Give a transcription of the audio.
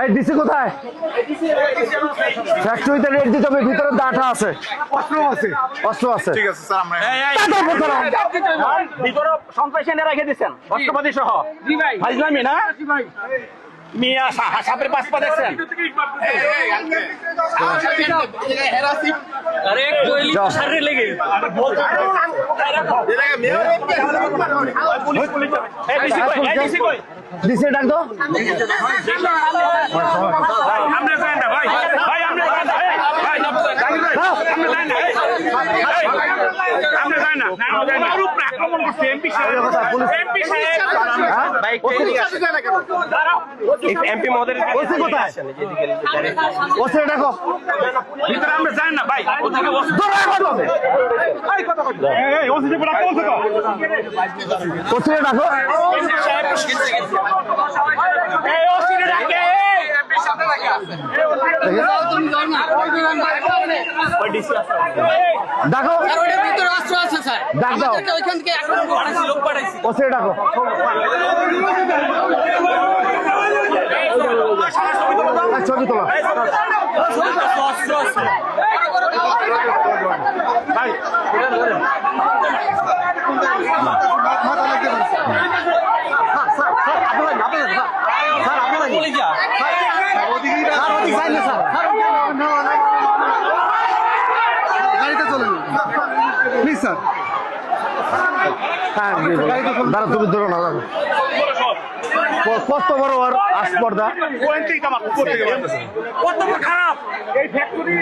এই ডিসি কোথায়? ফ্যাক্টরিতে রেট দিতে হবে, ভিতরে ডাটা আছে, অস্ত্র আছে। ঠিক আছে স্যার, আমরা ভিতরে সন্ত্রাসী এনে রেখে দিচ্ছেন অস্ত্রপাতি সহ। ভাইজলামি না মিয়া, সাপের পাশ পা দেখছেন? ডিসি ডাক দাও। এমপি মহোদয় কোথায়? ওসে ডাকো। ভিতরে আমরা যাই না ভাই, ওদিকে ওসে ডাকো। ডাকো, ডাক দাও, ওসে ডাকো। ছবি তোলা ভাই, প্লিজ স্যার। হ্যাঁ দাঁড়া, তুমি ধরো না, কত বড় আর আসপর্দা, কত খারাপ এই ফ্যাক্টরি।